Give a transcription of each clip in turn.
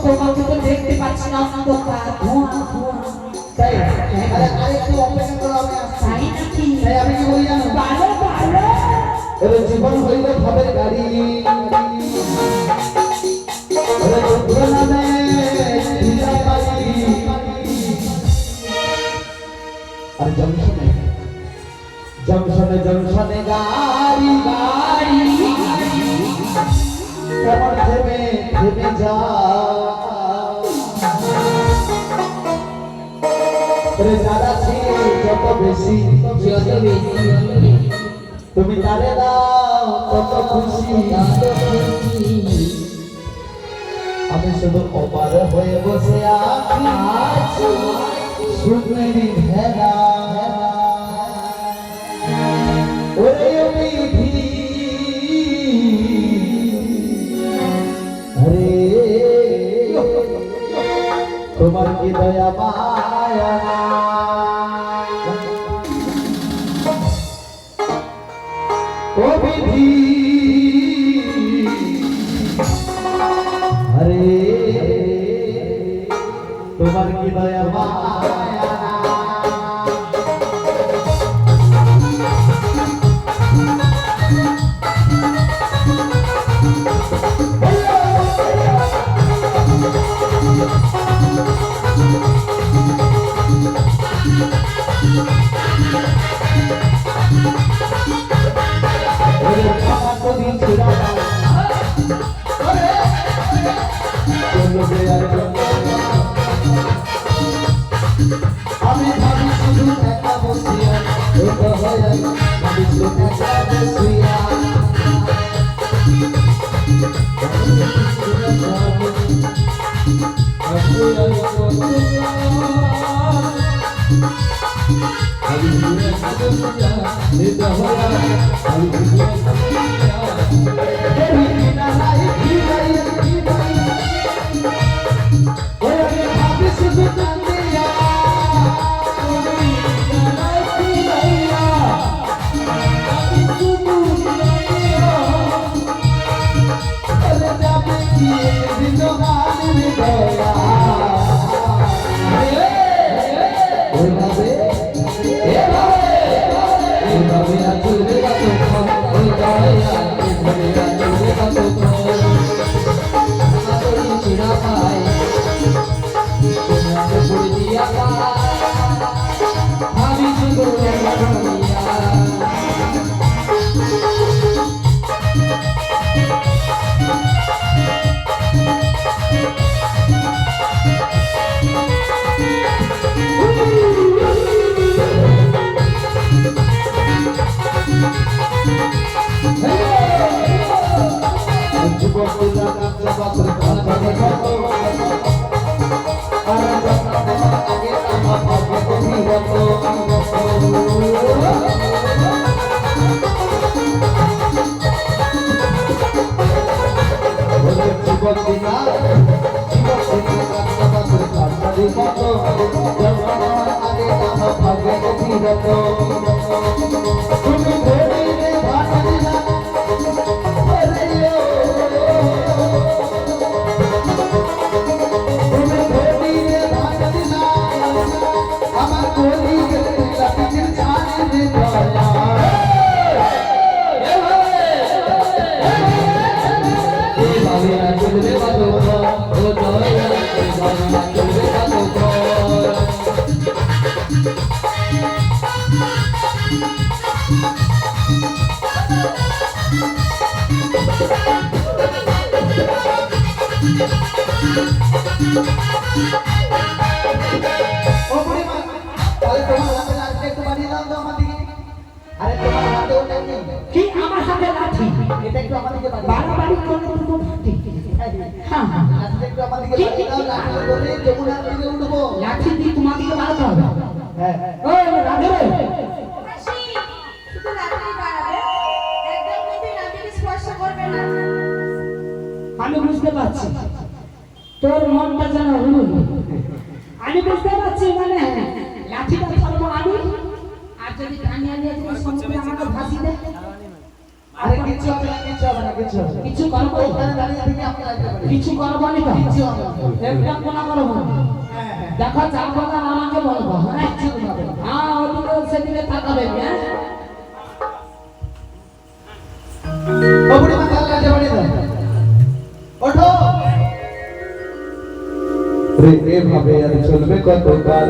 তোমাকে তো দেখতে পাচ্ছি না অন্ধকার ধোঁয়া ধোঁয়া তাই আরেকটু অপেক্ষা করো আমি আসছি তাই নাকি তাই আমি কি বলি জানো ভালো ভালো এর জীবন হইল ভাবের গাড়ি ওরে দুঃখ নামে ভিজা বাড়ি আর জংশনে জংশনে জংশনে গাড়ি গাড়ি কেমন থেমে থেমে যা রে দাদা যত বেশি তুমি তারে দাও কত খুশি আমি শুধু অপার হয়ে বসে আছি সুন্দরী ভেড়া ওরে বিধি আরে তোমার কি দয়া মায়া ও বিধি আরে তোমার কি দয়া মায়া আমি ভাবি শুধু একা বসিয়া ভাবি শুধু একা বসিয়া আমি বুঝতে পারছি তোর মনটা যেন হুলুল আমি বুঝতে পারছি মানে লাঠিটা ধরবো আমি আর যদি কানিয়া নিয়ে যদি সমুদ্রে আমাকে ভাসি দেয় আরে কিছু হবে না, কিছু হবে না, কিছু হবে না। কিছু করবো ওখানে দাঁড়িয়ে থেকে আপনি লাগতে পারেন। কিছু করবো নি তো কিছু হবে না। একটা কোনা করবো হ্যাঁ, হ্যাঁ। দেখো যা কথা আমাকে বলবো হ্যাঁ কিছু হবে না। হ্যাঁ ওদিকে সেদিকে তাকাবে হ্যাঁ ও বুড়িমা তাহলে কাজে বাড়িয়ে দাও। ওঠো। এভাবে আর চলবে কত কাল?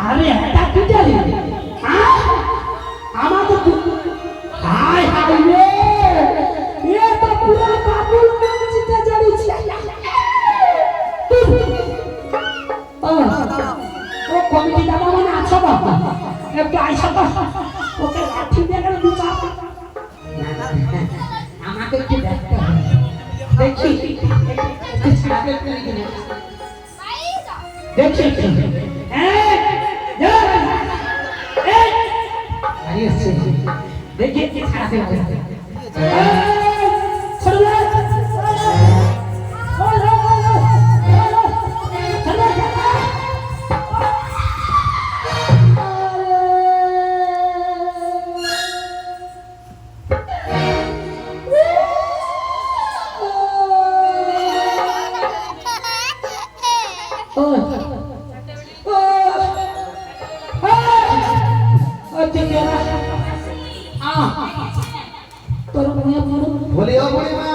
আরে এটা কি জানি আমার তো হাই হাই রে এ তো পুরা বাবুল নাচিতে জানিছি ও কমিটি দাদা মানে আছো বাবা একটু আইসা তো ওকে লাঠি দিয়ে গেলে দু চাপ আমাকে একটু দেখতে হবে দেখি একটু ছাড়বে কিনা দেখি দেখি কি ছাড়াতে হবে বলিও বুড়িমা।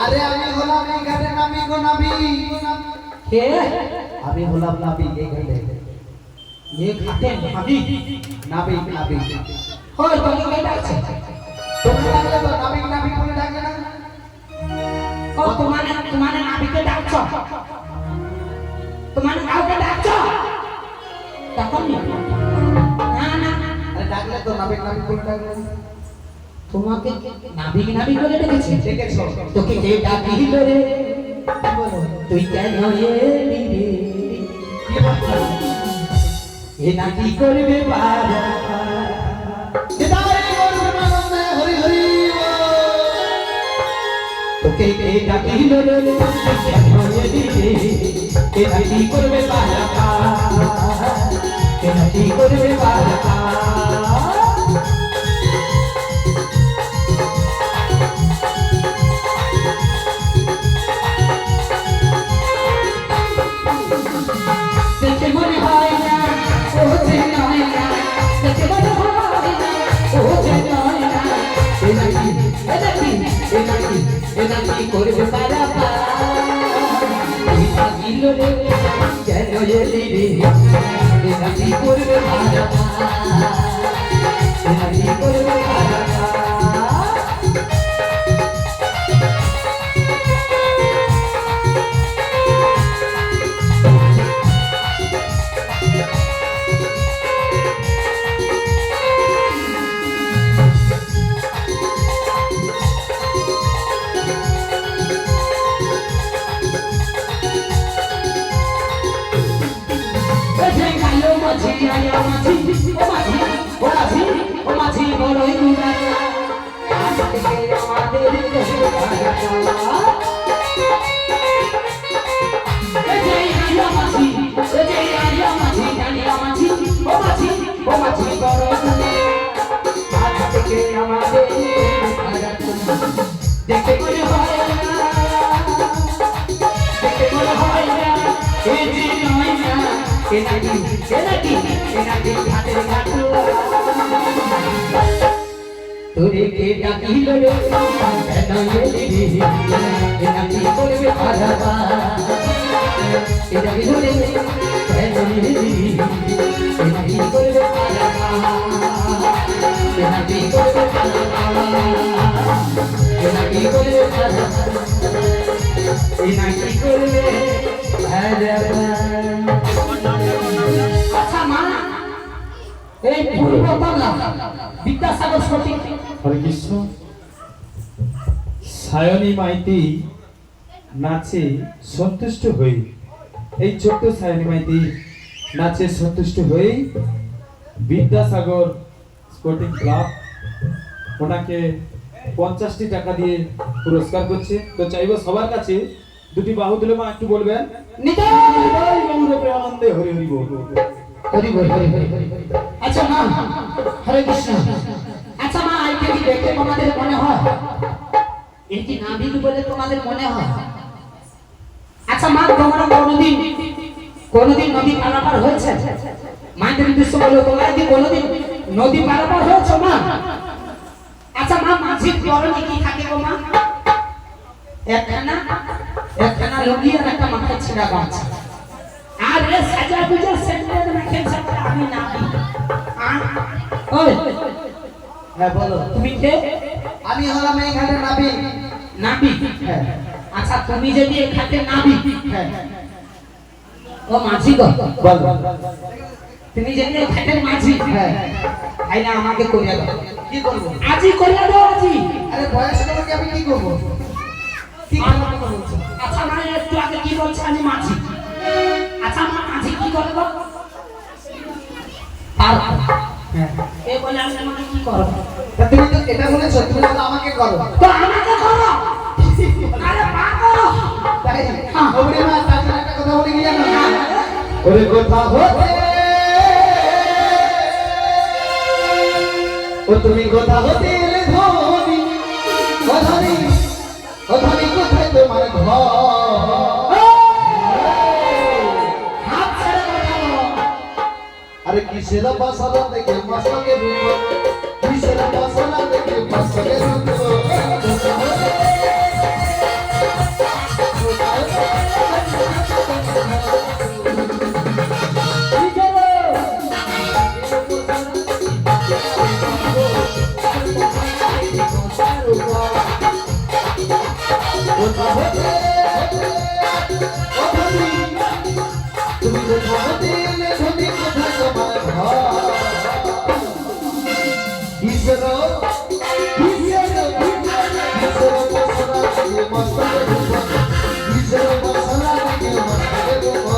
আরে আমি হলাম এই ঘাটে নামি গো নাবি। আমি হলাম নাবি এই ঘাটে। নাবি নাবি। তোমরা ডাকলে তো নাবি নাবি বলে ডাকলে না? তোমার নাবিকে ডাকছ তোমার কাউকে ডাকছ তখন না না আরে ডাকলে তো নাবি নাবি বলে ডাকলে না? তোমাকে নাবিক নাবিক করে ডেকেছি ডেকেছো। তোকে কে ডাকিল রে তুই কেন এলি রে কি বলছো? এ নাকি করবে বাবা নিতাই গৌর প্রেমানন্দে হরি হরি তোকে কে ডাকিল রে তুই কেন এলি রে এ নাকি করবে বাবা এ নাকি করবে বাবা করবে পারা পাগিল রে কেন এলি রে এনাকি করবে পারা এনাকি করবে পারা ও মাঝি বড়ই এই যে নয় না এ নাকি ঘাটের ঘাটুয়া তোরে কে ডাকিল রে কেন এলি রে এ নাকি করবে পারাবা এ ডাকিল রে কেন এলি এ নাকি করবে পারাবা এ নাকি করবে পারাবা এ নাকি করবে পারাবা এ নাকি করবে পারাবা। আচ্ছা মা এই পূর্ব বাংলা বিদ্যাসাগর সঠিক হরে কৃষ্ণ। সায়নী মাইতি নাচে সন্তুষ্ট হয়ে, এই ছোট্ট সায়নী মাইতি নাচে সন্তুষ্ট হয়ে বিদ্যাসাগর স্পোর্টিং ক্লাব ওনাকে 50টি টাকা দিয়ে পুরস্কার করছে। তো চাইবো সবার কাছে দুটি বাহু তুলে মা একটু বলবেন নিতাই গৌর প্রেমানন্দে হরি হরি বল। হরি বল হরি হরি হরি। আচ্ছা মা হরে কৃষ্ণ। আচ্ছা মা এইটা কি দেখে তোমাদের মনে হয় এই কি নাবিক বলে তোমাদের মনে হয়? আচ্ছা মা তোমরা কোনদিন নদী পারাপার হয়েছে? মায়ের উদ্দেশ্য বলো তোমরা কি কোনদিন নদী পারাপার হয়েছে মা? আচ্ছা মা মাঝির পরনে কি থাকে গো মা? একখানা লুঙ্গি আর একটা মাথায় ছিঁড়া গামছা। আর এ সাজা গুজা সেন্টার রাখেন সেটা আমি না দিই। ওই হ্যাঁ বলো। তুমি কে? আমি হলাম এই ঘাটের নাবিক। নাবিক? হ্যাঁ আচ্ছা তুমি যদি এই ঘাটে নাবিক, হ্যাঁ ও মাঝি গো, বল। তুমি যদি এই ঘাটের মাঝি, হ্যাঁ তাই না আমাকে করিয়া দাও। কি করবো? আজি করিয়া দাও আজি। আরে বয়স তোমাকে আমি কি করবো? কি করবো বলছো? আচ্ছা মানে একটু আগে কি বলছে আমি মাঝি। আচ্ছা আমার মাঝি কি করে গো? আর হ্যাঁ এ বলে আমি আমাকে কি করব? তা তুমি তো এটা বলেছো, তুমি তো আমাকে করো। তো আমাকে করো। আরে মা করো। তাই ওরে মা তার জন্য একটা কথা বলে গিয়ে না। ওরে কথা হতে ও তুমি কথা হতে এলে ধনি ও ধনি ও ধনি কোথায় তোমার ঘর? হাত ছেড়ে কথা বলো। আরে কিসের বাসনা দেখে মস্তকে রূপ, কিসের বাসনা দেখে মস্তকে রূপ। তুমি কথা হতে এলে ধনি কোথায় তোমার ঘর? কিসের বাসনা দেখে মস্তকে রূপ, কিসের বাসনা দেখে মস্তকে রূপ।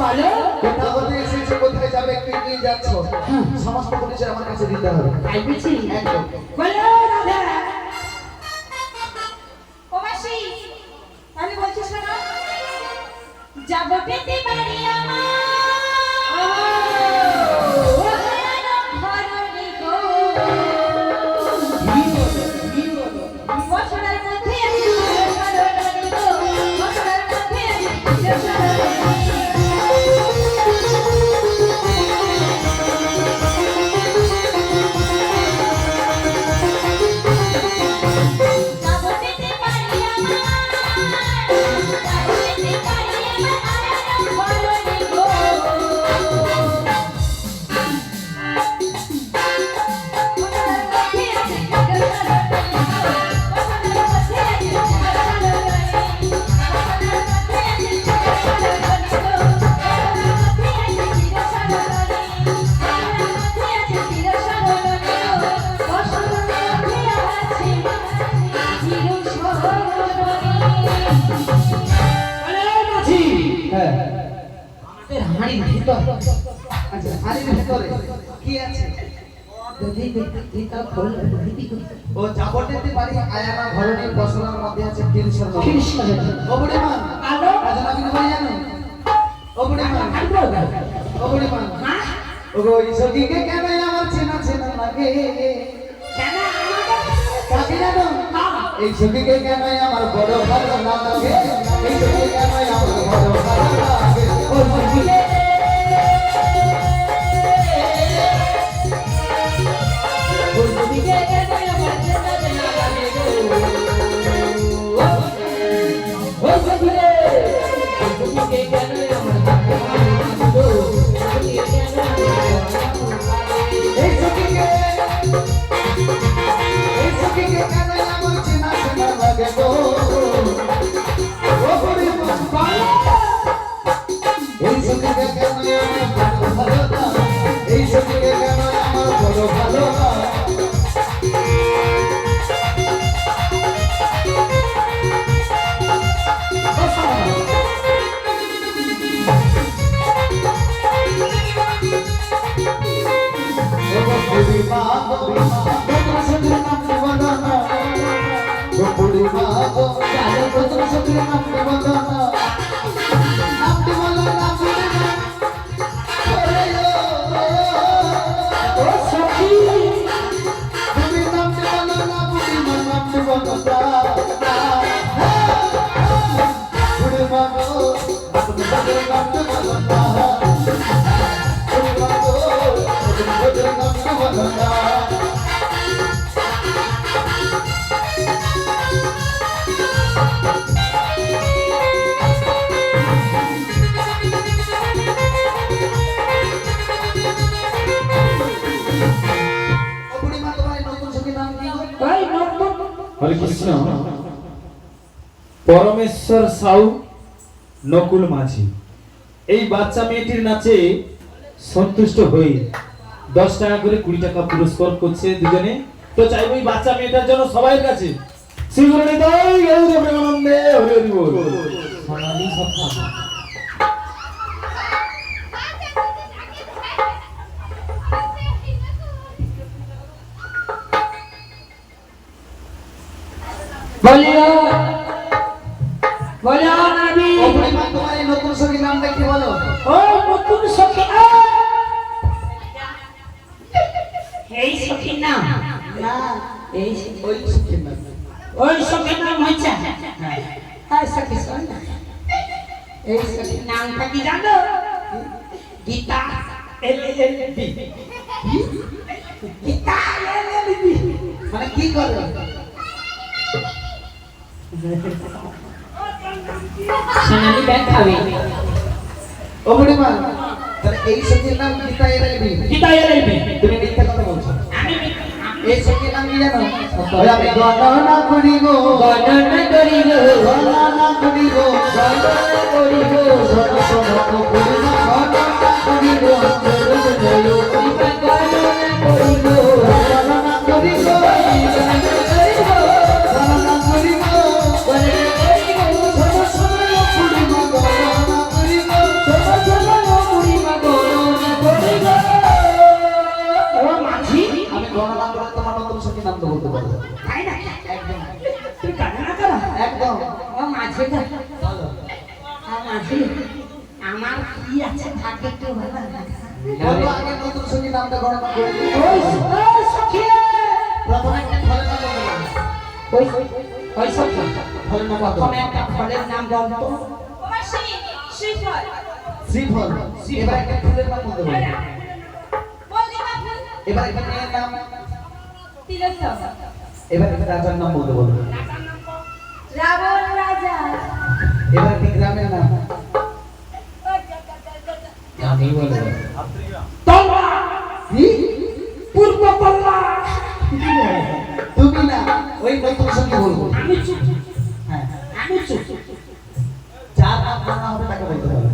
বলো কোথা হতে এসেছো, কোথায় যাবে, কে নিয়ে যাচ্ছ, সমস্ত পরিচয় আমার কাছে দিতে হবে। আইবেছি একদম। বলো রাধা। ও মাসি, আমি বলছি শোনো, যাব পেতে পারি আমার ধরণী গো। বছরের মধ্যে আমি ধরণী গো, বছরের মধ্যে আমি ধরণী। যাব পেতে পারি আমার, যাব পেতে পারি আমার ধরণী গো। বলো মাঝি। হ্যাঁ আমাদের হাড়ির ভিতর আচ্ছা, হাড়ির ভিতরে কি আছে? যদি ভিতর খোল ও যাবতীয় বাড়ি আয়ানা ধরনের বসনার মধ্যে আছে 300 কৃষ্ণ ও বুড়ি মা আলো রাজা নবীন বলে জানো? ও বুড়ি ও বুড়িমা হ্যাঁ ওগো এই সখীকে কেন আমার চেনা চেনা লাগে কেন কাকে জানো এই সখীকে কেন আমার বড় ভালো না লাগে এই সখীকে কেন আমার বড় ভালো লাগে ও সখীকে ওই দিকে কেন আমার চেনা চেনা লাগে গো ওই দিকে কেন আমার গো এই সখীকে কেন আমার চেনা চেনা লাগে গো ও বুড়িমা এই সখীকে কেন আমার বড় ভালো না এই সখীকে কেন আমার বড় ভালো না বুড়িমা বুড়িমা তোর সখীর নাম দেবনা ও বুড়িমা গো তোর সখীর নাম দেবনা নাম দেবনা না বুড়িমা ওরে ও সখী তুমি নাম দেবনা না বুড়িমা নাম দেবনা বুড়িমা গো তুমি সখীর নাম দেবনা বুড়িমা গো তুমি সখীর নাম দেবনা ও বুড়িমা তোমার এই নতুন সখীর নাম কি গো ওই নতুন হরে কৃষ্ণ পরমেশ্বর সাউ নকুল মাঝি এই বাচ্চা মেয়েটির নাচে সন্তুষ্ট হয়ে 10 টাকা করে 20 টাকা পুরস্কার করছে দুজনে তো চাইবো এই বাচ্চা মেয়েটার জন্য সবার কাছে শ্রীগুরু নিতাই গৌর প্রেমানন্দে হরি হরি বল সোনালি সত্তা বলিও বলিও নবী ও বুড়িমা তোমার এই নতুন সখীর নামটা কি বলো ও নতুন সখী এই সখীর নাম না এই ওই সখীর নাম ওই সখীর নাম হচ্ছে হ্যাঁ সখী শোন না। এই সখীর নামটা কি জানো গীতা LLB গীতা LLB মানে কি করবে সোনালি ব্যাগ খাবে ও বুড়িমা তাহলে এই সখীর নাম গীতা এলবি গীতা LLB তুমি মিথ্যা কথা বলছো আমি এই সখীর নাম কি জানো ওই আমি গণনা করি গো গণনা করি গো গণনা করি গো গণনা করি গো শোনো শোনো ও বুড়িমা গণনা করি গো কৃপা গণনা করি গো গণনা করি গো গণনা করি গো শোনো শোনো ও বুড়িমা গণনা করি গো আমি গণনা করে তোমার নতুন সখীর নাম তো বলতে পারবো একদম আমার কি আছে থাকে একটু ভালো বলো আগে নতুন সখীর নামটা গণনা করে দিই প্রথমে একটা ফলের নাম বলবো ফলের নাম বলবো একটা ফলের নাম বলতো শ্রীফল এবার একটা ফুলের নাম বলতে বলবো এবার একটা মেয়ের নাম এবার একটা রাজার নাম বলতে বলবো রাবণ রাজা এবার একটা গ্রামের নাম আমি বলবো কি পূর্ব পল্লা তুমি না ওই নতুন সখী বলবো আমি চুপ হ্যাঁ আমি চুপ যার নাম জানা হবে তাকে বলতে পারবে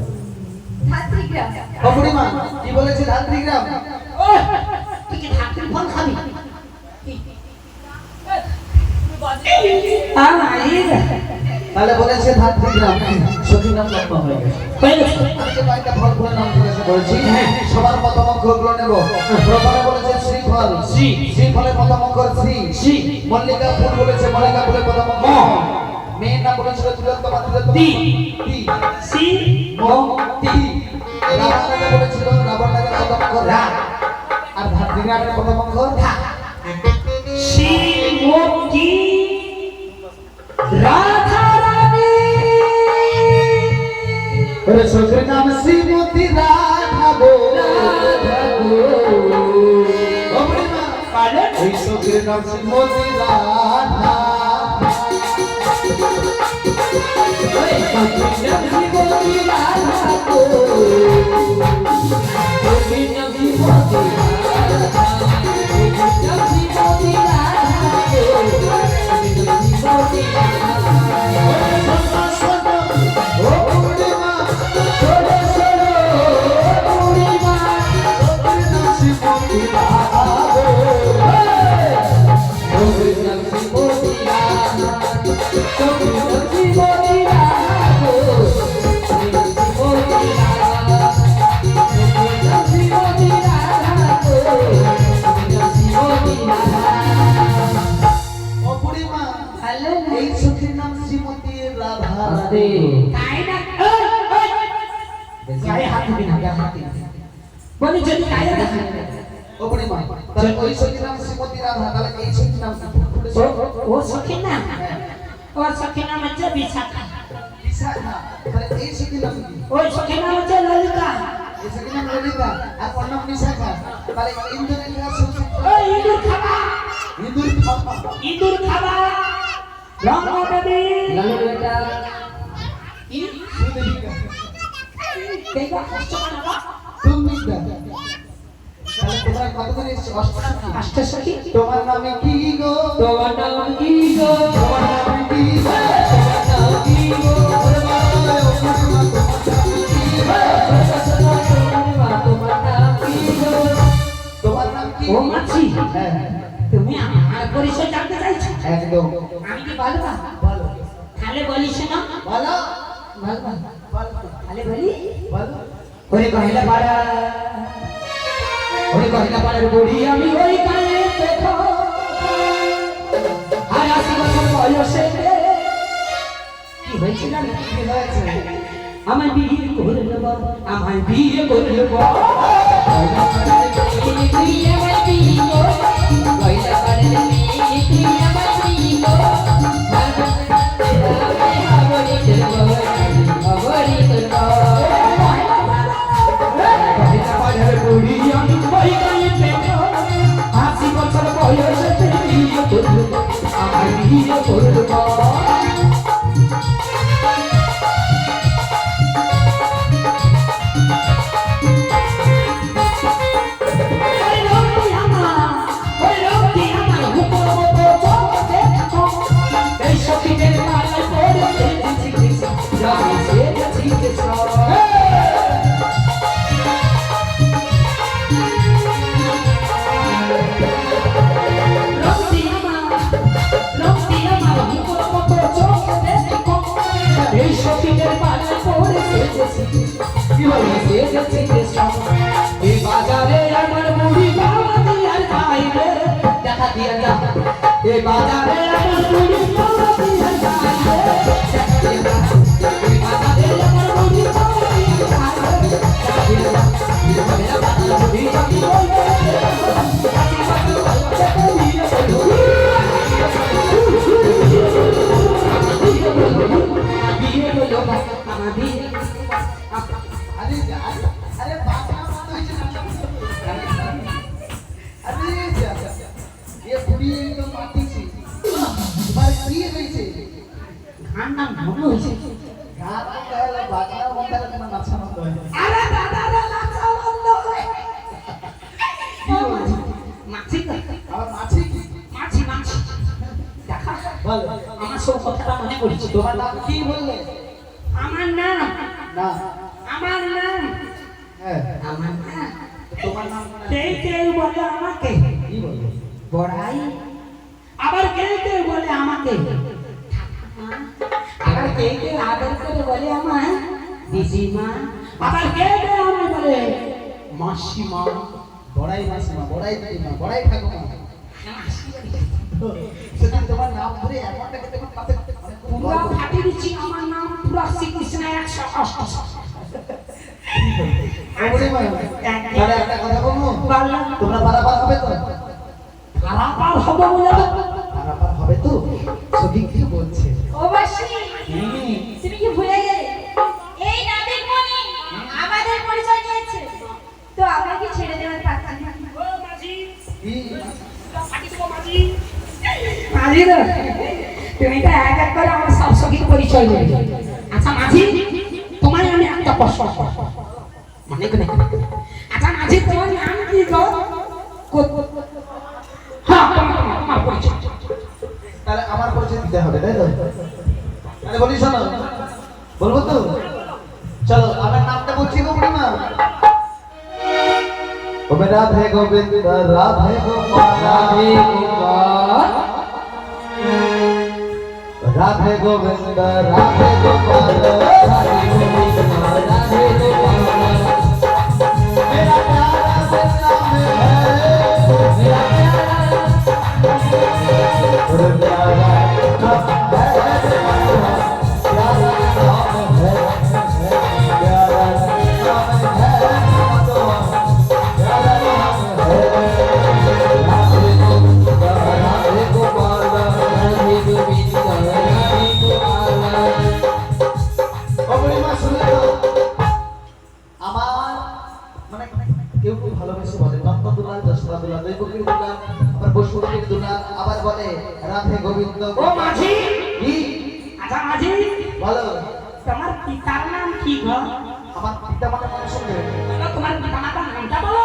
ধাত্রীগ্রাম ও বুড়িমা কি বলেছে ধাত্রী গ্রাম তুই কি ধাত্রী ফল খাবি তাহলে বলেছে ধাত্রী গ্রাম সখীর নাম লম্বা হয়ে গেছে আমি যে কয়েকটা ফল ফুলের নাম জিজ্ঞাসা করেছি সবার প্রথম অক্ষরগুলো নেব প্রথমে বলেছে শ্রীফল শ্রীফলের প্রথম অক্ষর শ্রী মল্লিকা ফুল বলেছে মল্লিকা ফুলের প্রথম অক্ষর মেয়ের নাম বলেছিল তিলোত্তমা তিলোত্তমা তি তি সি ম তি রাম বিরাটের প্রথম অক্ষর শ্রীমতী রাধা রানী। ওরে ছোকরির নাম শ্রীমতী রাধা গো। ও বুড়িমা, ওই ছোকরির নাম শ্রীমতী রাধা। ওই শ্রীমতী রাধা গো, শ্রীমতী রাধা, শ্রীমতী রাধা গো, শ্রীমতী রাধা। ও বুড়িমা, শোনো শোনো বুড়িমা, ছোকরির নাম শ্রীমতী রাধা গো। ছোকরির নাম শ্রীমতী রাধা, ছোকরির নাম শ্রীমতী রাধা গো, শ্রীমতী রাধা, ছোকরির নাম শ্রীমতী রাধা গো, শ্রীমতী রাধা। ও বুড়িমা, হ্যালো এই ছোকরির নাম শ্রীমতী রাধা। আস্তে তাই না, গায়ে হাত দিবি না, গায়ে হাত দিবি না। বলি যদি গায়ে হাত দিবি না। ও বুড়িমা, তাহলে ওই ছোকরির নাম শ্রীমতী রাধা, তাহলে এই ছোকরির নাম কি? ও সখী না, ও সখী নাম হচ্ছে বিশাখা, বিশাখা। তাহলে এই ছোকরির নাম কি? ওই সখী নাম হচ্ছে ললিতা, এই ছোকরির নাম ললিতা, আর ওর নাম বিশাখা। তাহলে ইন্দ্রনীলা ছোকরি, ওই ইঁদুর খাবা, ইঁদুর খাওয়া। ইঁদুর খাবা, রঙ্গ দেবী ললিতা, সুদেবিকা, দেখো কষ্ট করে না, তুমিকা। তাহলে তোমরা কতদিন এসেছো? অষ্টম। কষ্ট সখী। তোমার নামে কি গো? তোমার নাম কি গো? তোমার নামে কি গো? তোমার নাম কি গো? ওরে বাবা, ও বুড়িমা, তোমার নাম কি গো? তোমার নাম কি গো? তোমার নাম কি? ও মাছি, হ্যাঁ, তুমি আমার পরিচয় জানতে চাইছো? একদম। আমি কি বলবো? বলো, তাহলে বলি শোনো, বলো, বলবো, বলো, তাহলে বলি। বলো। ওরে কহিলা পাড়া, ওরে কহিলা পাড়ার বুড়ি আমি ওই কালে দেখো, আর ৮০ বছর বয়সে কি হয়েছিল না? কি হয়েছে? আমায় বিয়ে করে নেব, আমায় বিয়ে করে নেব, তুই আমায় বিয়ে কর, কহিলা পাড়ার মেয়ে তুই আমায় বিয়ে কর, হবরি করব, হবরি করব। কহিলা পাড়ার বুড়ি আমি ওই কালে দেখো, ৮০ বছর বয়সে বিয়ে করব, আমায় বিয়ে করব। বাজারে আমার মুড়ি বাবা দিয়ার খাইবে, দেখা দিয়া যা। এ বাজারে আমার মুড়ি বাবা দিয়ার খাইবে, দেখা দিয়া যা। এই বাজারে আমার মুড়ি বাবা দিয়ার খাইবে, দেখা দিয়া যা। এই বাজারে আমার মুড়ি আমি বলবো, কাটি কাটি বলবো, বিয়ে বলো, আমার বিয়ে। আরে যা, আরে বাবা মত হইছে না। আরে যা, এ বুড়ি একদম মাটিছি। তোমার কি হইছে? গান নাম মনে হয়েছে। গান গাইলে বাজনা বন্ধ করে না, নাচা বন্ধ হয়। আরে দাদা রে নাচা বন্ধ হয়। কি হইছে? মাছি তো, আবার মাছি কি? মাছি মাছি। দেখা, বলো, আমার সব কথাটা মনে পড়ছে। তোমার নাম কি বললে? আমার নাম, না, আমার নাম, হ্যাঁ, আমার নাম। তোমার নাম কেউ কেউ বলে আমাকে কি বললে? বড়াই, আবার কেউ কেউ বলে আমাকে ঠাকুমা, আবার কেউ কেউ আদর করে বলে আমায় দিদিমা, আবার কেউ কেউ আমায় বলে মাসিমা। বড়াই মাসিমা, বড়াই দিদিমা, বড়াই ঠাকুমা। সেদিন তোমার নাম ধরে এমনটাকে তোমার কাছে পুরা ফাটিয়ে দিচ্ছি, আমার নাম পুরা শ্রীকৃষ্ণ ১০৮। বুড়িমা তাহলে একটা কথা বলবো বলো। তোমরা পারাপার হবে তো খারাপ হবে বলে তো পারাপার হবে তো সখী কি বলছে ও বাসি তুমি কি ভুলে গেলে এই নাবিক মনি আমাদের পরিচয় দিয়েছে তো আমরা কি ছেড়ে দেওয়ার পাচ্ছি না কি মাঝি না তুমি তো এক এক করে আমার সব সখীর পরিচয় দেবে আচ্ছা মাঝি তোমার আমি একটা প্রশ্ন মানে কি আচ্ছা মাঝি তোমার নাম কি গো হ্যাঁ তোমার পরিচয় তাহলে আমার পরিচয় দিতে হবে তাই তো তাহলে বলি শোনো বলবো তো চলো আমার নামটা বলছি গো বুড়িমা ওবে রাধে গোবিন্দ রাধে গোপাল রাধে গোপাল রাধে গোবিন্দ রাধে গোপাল রাধে গোবিন্দ রাধে গোপাল मेरा प्यारा बिना में है मेरा प्यारा কেউ কেউ ভালোবেসে বলে নন্দ দুলাল যশোদা দুলাল দৈবকীর দুলাল আবার বসুমতীর দুলাল আবার বলে রাধে গোবিন্দ ও মাঝি কি আচ্ছা মাঝি বলো তোমার পিতার নাম কি গো আমার পিতা মাতা নাম শুনবে তোমার পিতা মাতার নামটা বলো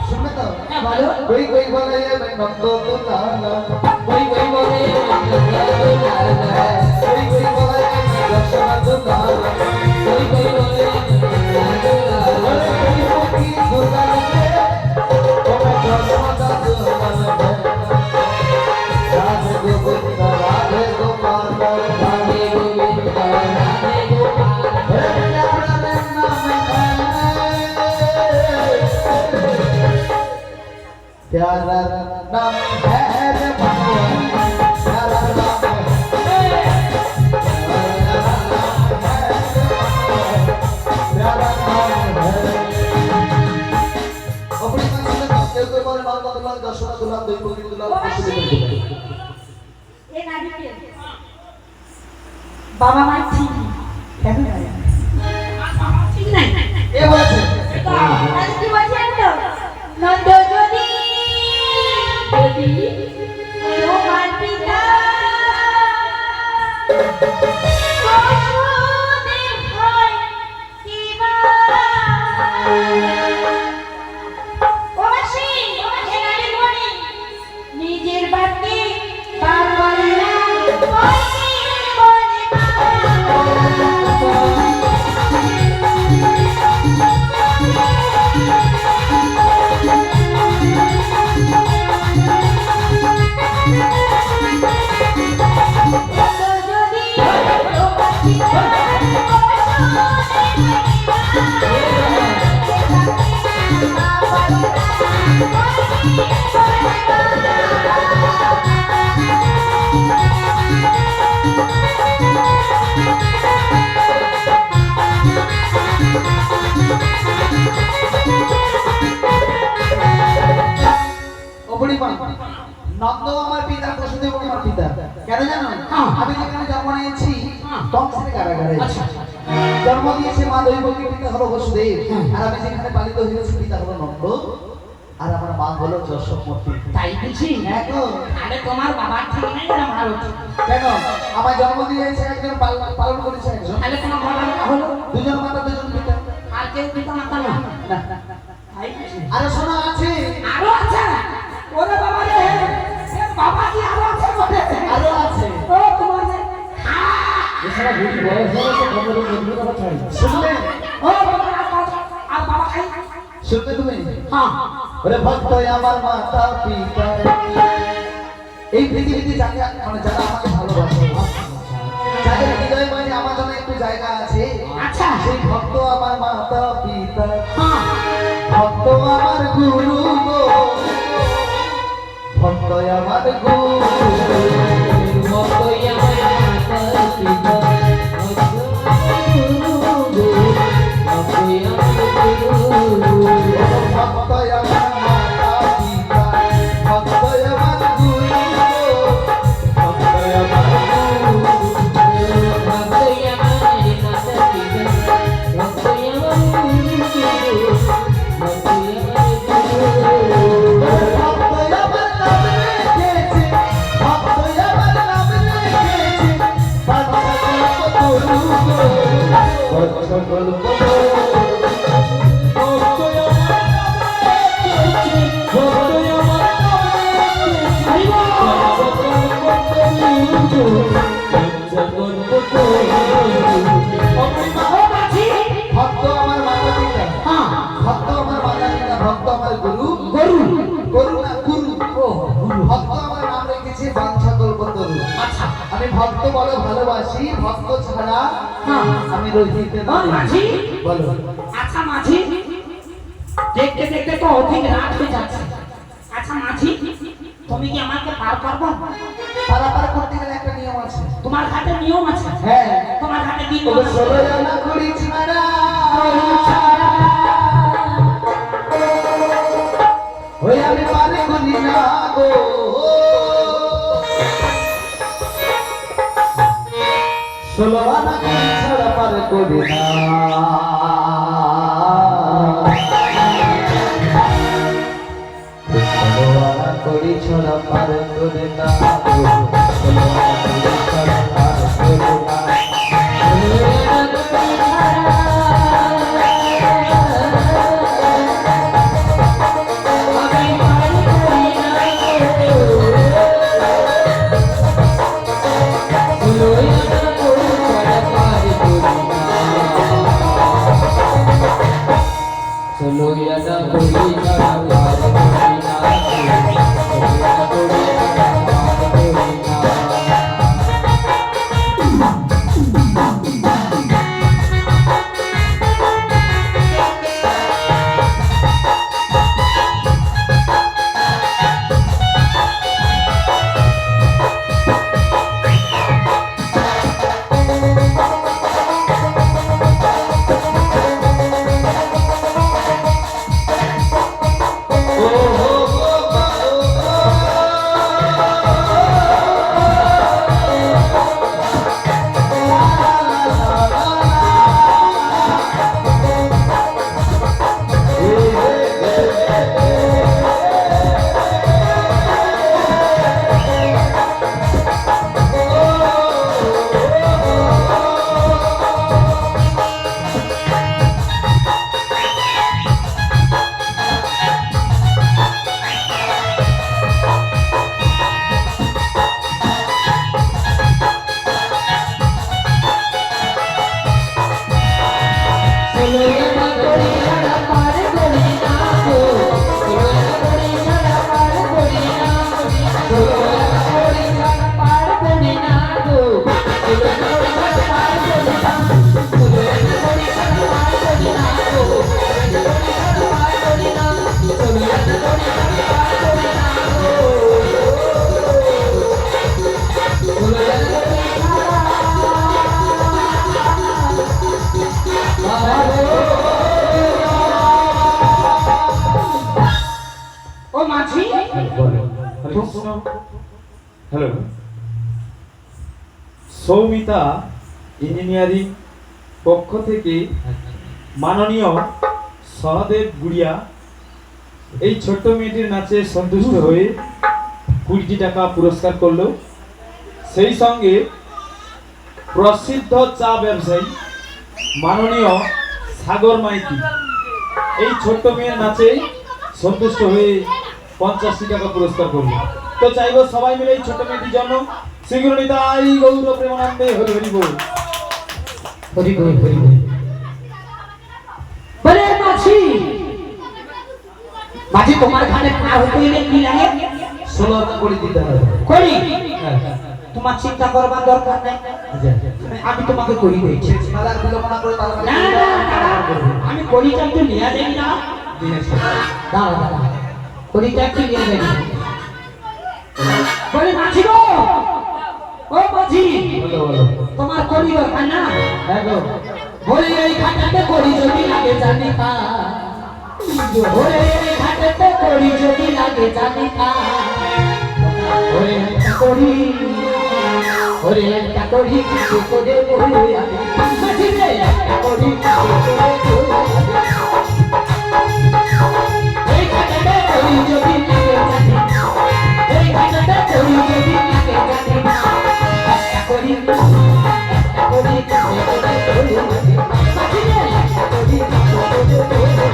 শুনবে তো হ্যাঁ বলো কই কই বলে নন্দ দুলাল কই কই বলে কই কই বলে যশোদা দুলাল কই কই বলে বলে দৈবকী দুলাল রে ওমে যশোদা দুলাল রে রাধে গোবিন্দ রাধে গোপাল রাধে গোবিন্দ রাধে গোপাল प्यारा नाम है रे भगवान प्यारा नाम है प्यारा नाम है अपनी मां से केউ কেউ বলে নন্দ দুলাল যশোদা দুলাল দৈবকী দুলাল বসুদেব দুলাল এই নাবিকে বাবা মা ঠিক কেন বাবা ঠিক নাই কে বলেছে আজ কি বলছেন তো নন্দ যদি তোমার পিতা বসুদেব হয় কিবা ও বাসি এ নাবিক মনি নিজের বাড়ি বার করে না বলে নন্দ আমার পিতা বসুদেব আমার পিতা কেন জানো আমি যেখানে জন্ম নিয়েছি কংসের কারাগারে জন্ম দিয়েছে মা দৈবকী পিতা হলো বসুদেব আর আমি যেখানে পালিত হয়েছি পিতা হলো নন্দ আর আমার মা হলো যশোমতী তাই বুঝি এখন আরে তোমার বাবা ঠিক নাই না মারো কেন আমার জন্ম দিয়েছে একজন পালন করেছে একজন তাহলে তোমার বাবা হলো দুজন মাতা দুজন পিতা আর কেউ পিতা মাতা না না তাই বুঝি আরে শোনো আছে আরো আছে ওরে বাবা রে এ বাবা কি আরো আছে বলে আরো আছে ও তোমার এছাড়া বুঝি বয়স হলে তো খবরের বন্ধু কথা চাই শুনলে ও বাবা আর বাবা খাই শুনবে তুমি হ্যাঁ ওরে ভক্ত আমার মাতা পিতা এই পৃথিবীতে যাকে মানে যারা আমাকে ভালোবাসে যাদের হৃদয় মানে আমার জন্য একটু জায়গা আছে আচ্ছা সেই ভক্ত আমার মাতা পিতা হ্যাঁ ভক্ত আমার গুরু গো ভক্ত আমার গুরু মতই আমার মাতা পিতা মতই আমার গুরু মতই আমার গুরু না হ্যাঁ। আমি রোহিত ও মাঝি, বলো আচ্ছা মাঝি, দেখতে দেখতে তো অধিক রাত হয়ে যাচ্ছে। আচ্ছা মাঝি, তুমি কি আমাকে পার করবো? পারাপার করতে গেলে একটা নিয়ম আছে। তোমার হাতে নিয়ম আছে? হ্যাঁ তোমার হাতে কি তবে নিয়ম আছে? ষোলো জানা করি ছাড়া ওই আমি পারে গুলি না গো ষোলো আনা করি ছাড়া পারে করি না ষোলো আনা করি ছাড়া পারে করি না ষোলো আনা করি ছাড়া পারে করি না ও মাঝি, হ্যালো, সৌমিতা ইঞ্জিনিয়ারিং পক্ষ থেকে মাননীয় সহদেব গুড়িয়া এই ছোট্ট মেয়েটির নাচে সন্তুষ্ট হয়ে 20টি টাকা পুরস্কার করলো। সেই সঙ্গে প্রসিদ্ধ চা ব্যবসায়ী মাননীয় সাগর মাইতি এই ছোট্ট মেয়ের নাচে সন্তুষ্ট হয়ে 50টি টাকা পুরস্কার করলো। তো চাইবো সবাই মিলে এই ছোট মেয়েটির জন্য শীঘ্র নিতাই গৌর প্রেমানন্দে হরি হরি বল। হরি বল, হরি বল। বলে মাঝি, মাঝি তোমার ঘাটে পার হতে গেলে কি লাগে? 16 আনা করি দিতে হবে। করি, তোমার চিন্তা করবার দরকার নাই, আমি তোমাকে করি দিয়েছি। মেলার বিলম্বনা করে তারা না না না, আমি করিটা একটু নিয়ে যাই না। দাঁড়া দাঁড়া, করিটা একটু নিয়ে যাই। বলে মাঝি গো, ও মাঝি, বলো বলো তোমার করি দরকার না? হ্যাঁ গো বলে এই ঘাটাতে করি যদি লাগে জানি কা, বলে এই ঘাটাতে করি যদি লাগে জানি কা, ওরে একটা করি, ওরে একটা করি কিছু করে বলে আমি মাঝি রে, একটা করি কিছু করে বলে এই ঘাটাতে করি যদি লাগে জানি, এই ঘাটাতে করি যদি লাগে জানি, একটা করি, একটা করি কিছু করে বলে আমি মাঝি রে, একটা করি কিছু করে বলে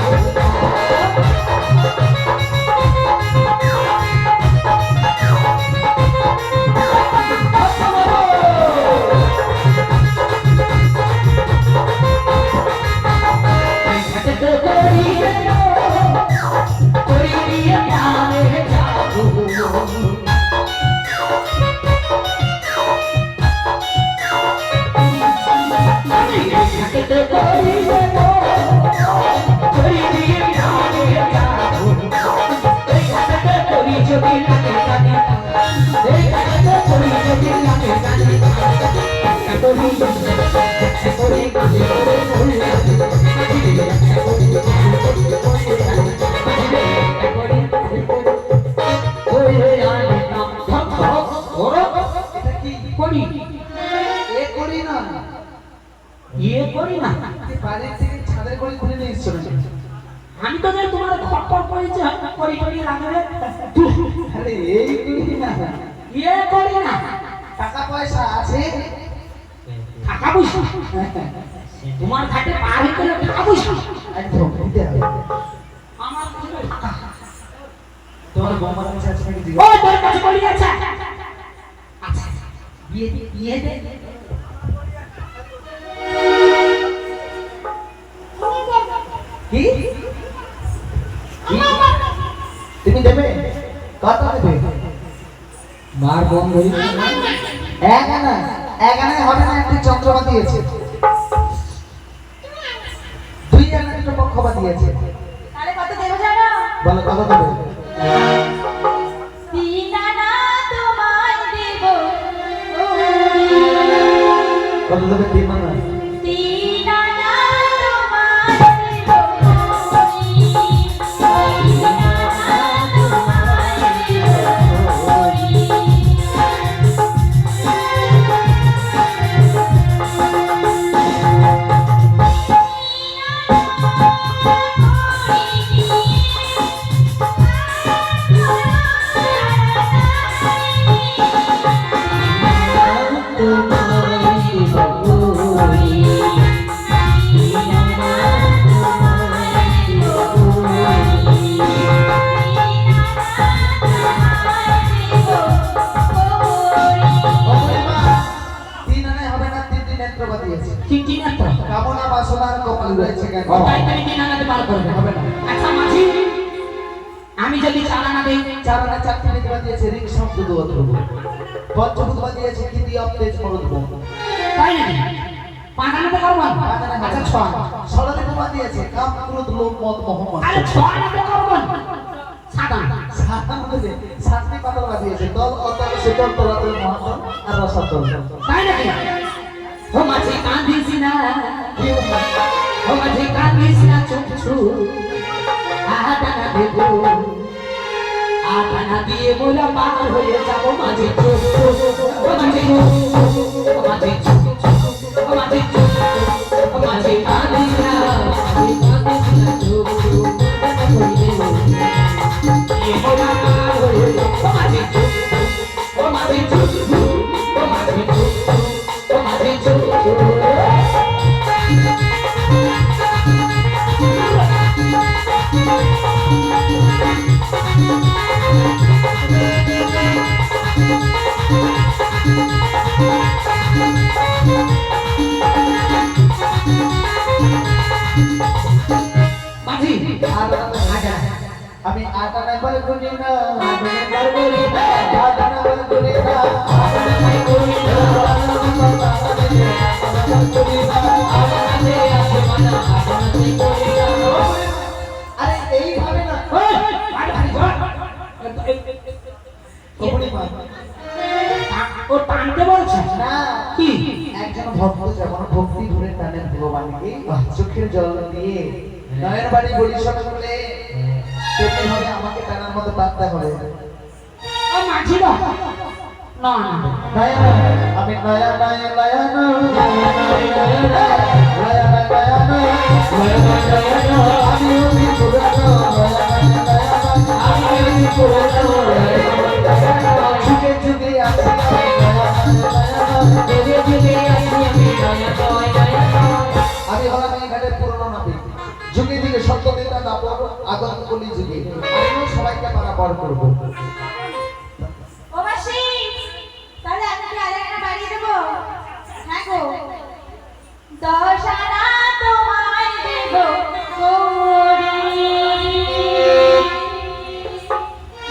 আমি তো যে তোমার খপ্পর করেছি করি করি লাগবে আরে এই করি না, ইয়ে করি না টাকা পয়সা আছে। টাকা পয়সা তোমার ঘাটে পার হইতে হলে টাকা পয়সা একদম দিতে হবে। আমার কোনো টাকা তোমার বৌমার কাছে আছে নাকি ও জিজ্ঞাসা তোর কাছে বলি আছে আচ্ছা বিয়ে দে বিয়ে দে কি কি? তুমি দেবে? কত দেবে? মার বম ধরি এক আনা, এক আনায় হবে না, একটি চন্দ্রমা দিয়েছে। দুই আনা দুটো পক্ষপা দিয়েছে। তাহলে কত দেবো জানো? বলো কত দেবে? 3 আনা তোমায় দেবো। কত দেবে? 3 আনা। 3 আনা তোমায় দেবো। 3 আনা তোমায় তিন আনায় হবে না, তিনটি নেত্রপা দিয়েছে। কি কি না তো কামনা বাসনা আর কপাল রয়েছে কেন? তাই তুমি দিন আনাতে পার করবে হবে না আচ্ছা মাঝি আমি যদি চালানা দেই চার আনা চারটি নেত্রপা দিয়েছে, রিক শব্দ দুয়াদ্রব। পঞ্চভূতপা দিয়েছে, কীর্তি অপ্তেজ মরুদ্ভূম। তাই নাকি পাঁচ আনাতে করবো আচ্ছা ছ আনা ষড়দীপা দিয়েছে, কাম ক্রোধ লোভ মদ মোহাম্মদ। আরে ছ আনাতে করবো সাত আনা সাতটি পাতলা দিয়েছে, দল অতল শীতল তলাতল মহাতল আর রসাতল। তাই নাকি ও মাঝি কাঁদিস না কি বলবো? ও মাঝি কাঁদিস না চুপ চুপ আটানা দেবো আটানা দিয়ে মোলা পার হয়ে যাবো মাঝি চুপ চুপ ও মাঝি চুপ চুপ ও মাঝি চুপ চুপ ও মাঝি চুপ চুপ ও মাঝি কাঁদিস না মাঝি কাঁদিস না চুপ চুপ দিয়ে মোলা পার হয়ে ও মাঝি চুপ চুপ ও মাঝি চুপ চুপ ও মাঝি চুপ চুপ ও মাঝি চুপ চুপ মাঝি আর আটা আমি আট আনায় বলে গুনি না, আটা বলি না আট আনা বলে গুনি না, আরে এইভাবে না। কবুলি মা। ও টানতে বলছে না, কি একজন ভক্ত যেমন ভক্তি ভরে টানেন ভগবানকে চোখের জল দিয়ে নয়ন বাড়ি পরিশোধ করলে তেমনি ভাবে আমাকে টানার মতো টানতে হবে। ও মাঝি না না না নয়ন, আমি নয়ন নয়ন নয়ন আমি অতি পুরানো যুগে যুগে আছি আমি হলাম এই ঘাটের পুরনো নাবিক। যুগে যুগে সত্যদিতা দাপর আগত কলি যুগে আমিও সবাইকে পারাপার করবো। ও মাসি, তাহলে আমি কি আরেকটা বাড়িয়ে দেবো? হ্যাঁ গো। 10 আনা তোমায় দেবো গৌরী।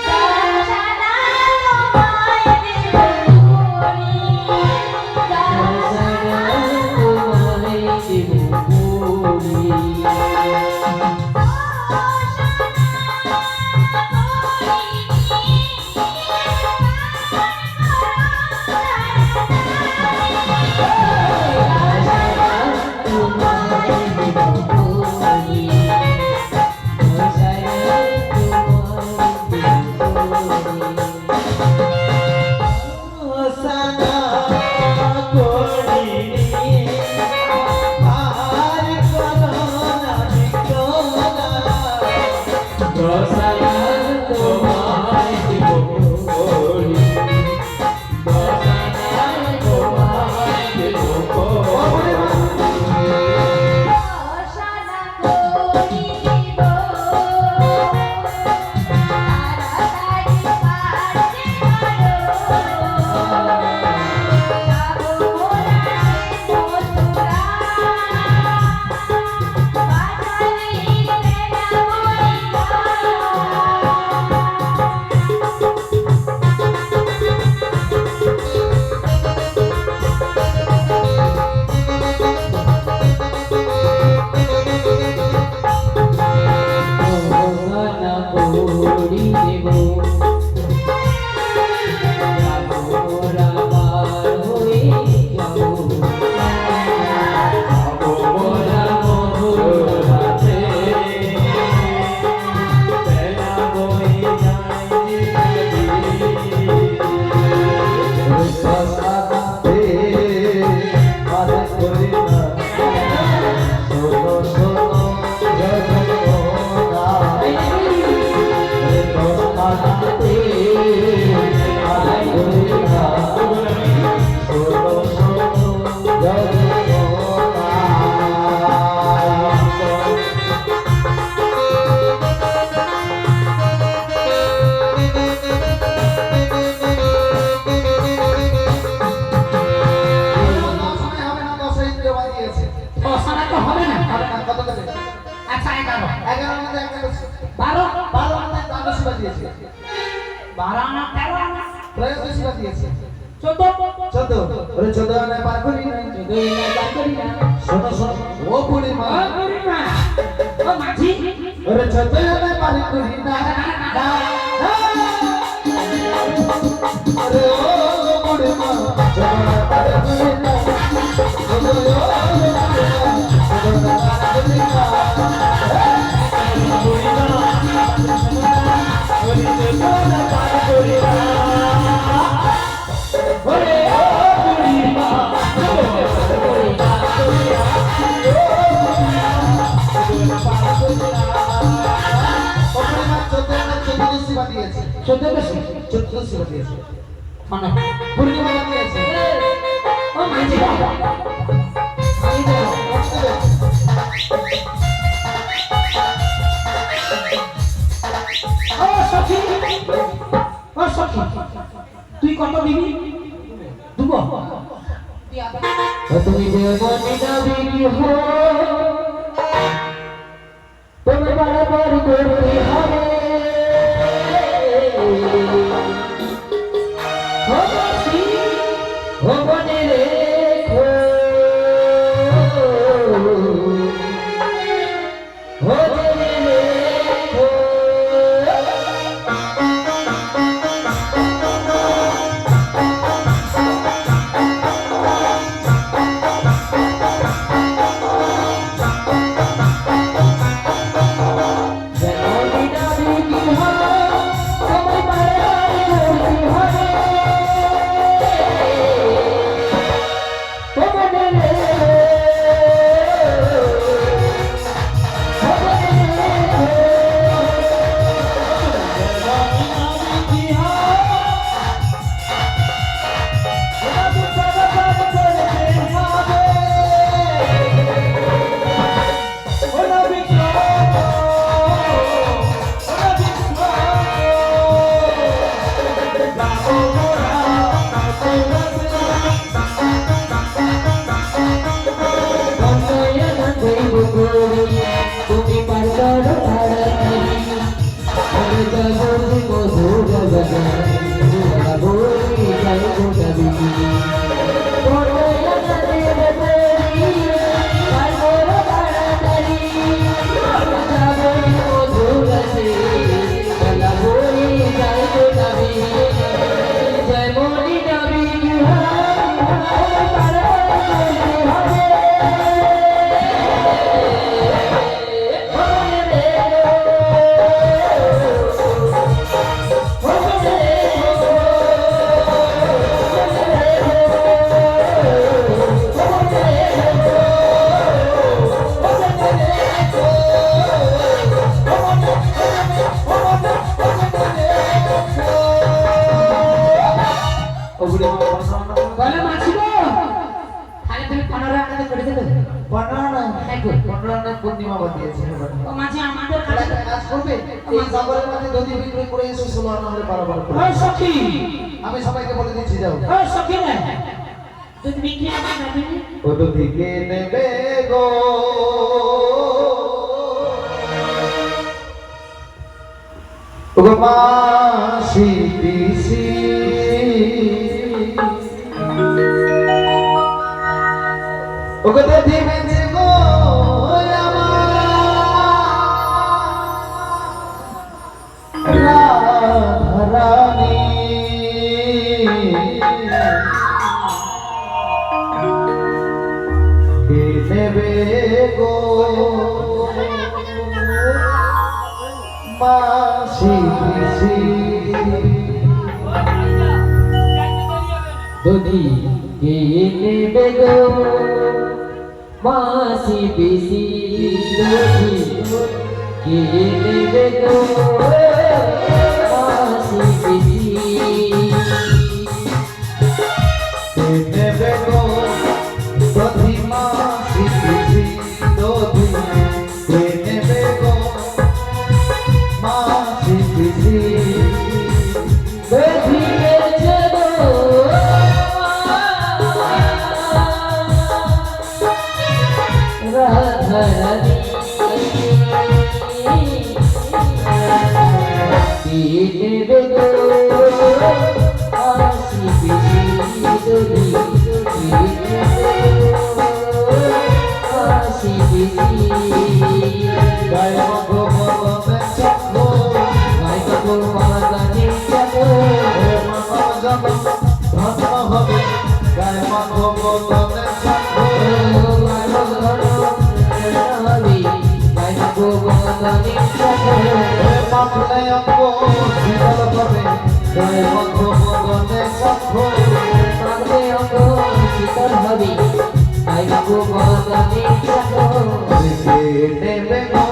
10 আনা তোমায় দেবো গৌরী। 10 আনা তোমায় দেবো গৌরী। 11 মধ্যে একটা বেশি। 12 12 মধ্যে দাম বেশি বাজিয়েছে। 12 আনা 13 আনা প্রয়োগ বেশি বাজিয়েছে। 14 14 ওরে 14 আনা পার করি না। 14 না বার করি না শোনো শোনো ও বুড়ি মা ও করি না ও মাঝি ওরে 14 আনা পার করি না না না আরে ও বুড়ি মা 14 আনা পার করি না ও বুড়ি মা 14 আনা পার করি না মানে পূর্ণিমা বানিয়েছে ও মাঝি আমি দেব ও সখী ও সখী তুই কত দিবি দুবো তুমি যে মনে যাবি হো তুমি বারবার করতে হবে ও সখী ও মনে রেখো ও মনে রেখো তুমি পারবার তাড়াতাড়ি আমি যাবো মধুর বাজার বলি যাই গোটাবি বলে মাছি গো খালি তুমি 15 টাকা করে দিলে 15 পূর্ণিমা বানিয়েছে ও মাছি আমাদের তাহলে কাছে একটা কাজ করবে এই সাগরের মধ্যে নদী বিক্রি করে এসে 16 আনা হলে বারবার করে ও সখী আমি সবাইকে বলে দিচ্ছি যাও ও সখী রে দুধ বিক্রি না যাবে ও দিকে নেবে গো ও মাসি পিসি ও গো দিবে গো আমার রাধারানী কে নেবে গো মাসি পিসি দুধি কে নেবে গো মাসি পিসি দুধি কে নেবে গো মাসি পিসি কে নেবে গো দধি মাসি পিসি দধি কে নেবে গো মাসি পিসি দুধি গেছে গো রাধারানী বদনে সকল মাথলে অঙ্গ শীতল হবে গায়ে মধ্য মদনে সকল মাগলে অঙ্গ শীতল হবে গাইবো বদনে সকল নেবে গো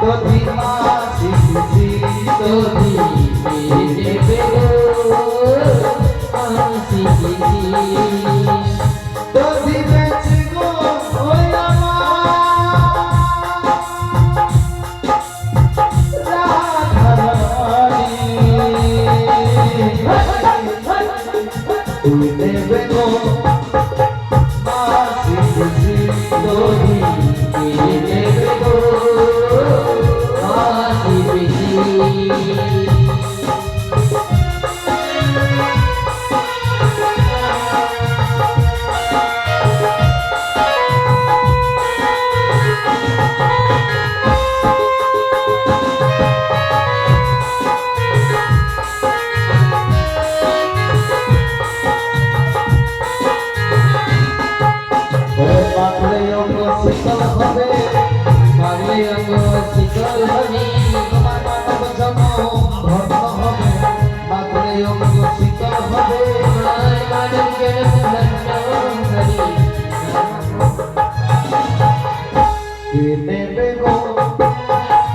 তোধি মাসি খুশি তোধি দেবে গো হাসি খুশি তোধি বেচি গো ওই তুই দেবে গো মাসি খুশি তোধি দেবে গো হাসি খুশি মাথলে অঙ্গ শীতল হবে মাগলে অঙ্গ শীতল হবে তোমার মানব জন্ম ধন্য হবে মাথলে অঙ্গ শীতল হবে আমার মানব জন্ম ধন্য হবে কে নেবে গো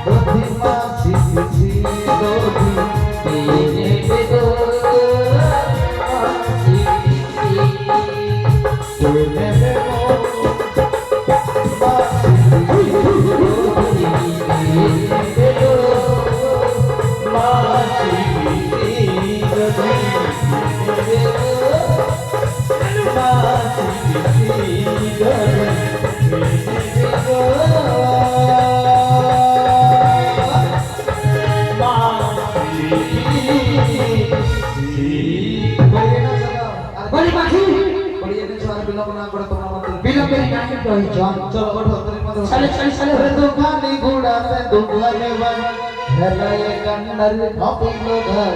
দধি মাসি খুশি দধি দেবে গো হাসি খুশি কে নেবে গো মাসি খুশি দেবে গো মাসি খুশি দধি মাসি খুশি দধি বলি পাখি বিলম্বের নাকি প্রয়োজন চলে চলে চলে দোকানি ঘোড়াতে দোকানে হেলায় কান্নার অপিল ঘর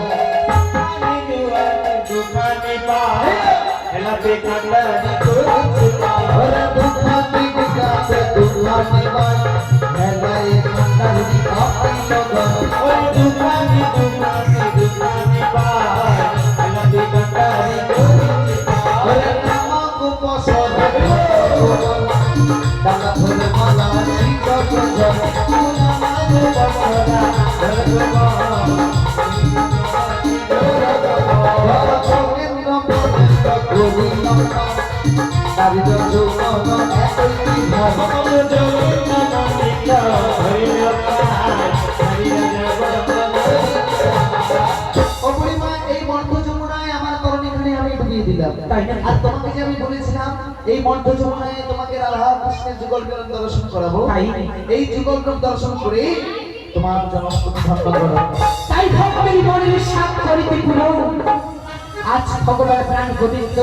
ওরে দোকানি ঘোড়াতে দোকানে হেলায় কান্নার অপিল ঘর ওরে নামক পছন্দ দাদা ধরে মালা শিকত ঘর আর তোমাকে যে আমি বলেছিলাম এই মন্ত্র যমুনায় তোমাকে রাধা কৃষ্ণের যুগল মিলন দর্শন করাবো এই যুগল রূপ দর্শন করে তোমার জন্মভূমি ধন্য করো তাই ভক্তের মনের সাপ করিতে পুরো আজ ভগবান প্রাণ গোবিন্দ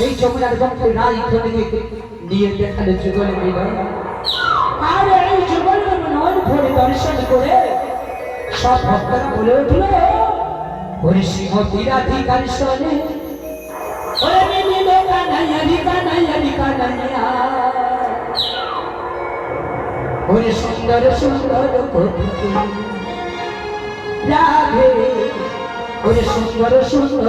এই যমুনার বক্ষে রাই ধরিকে নিয়ে দেখালে যুগল মিলন আর এই যুগল মন ভরে দর্শন করে সব ভক্তরা বলে উঠল ওরে শ্রীমতী রাধিকার সনে ওরে মিলিল কানাইয়া কানাইয়া ওরে সুন্দর সুন্দর কবি রাধে ওরে সুন্দর সুন্দর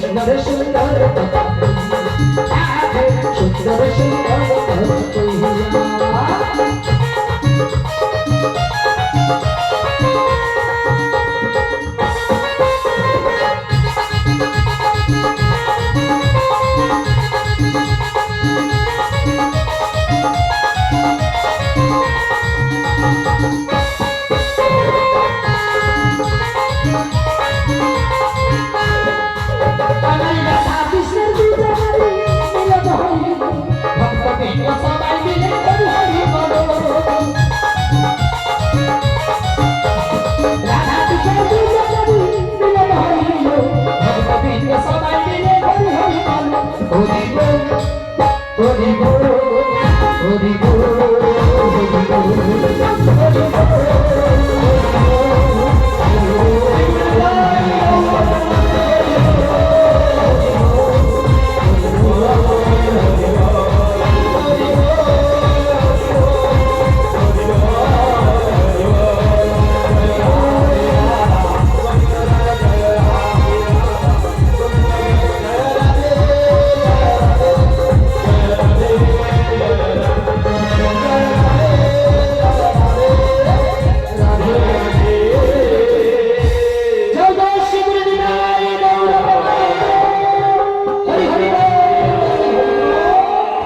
সুন্দর সুন্দর সুন্দর সুন্দর হরি বল হরি বল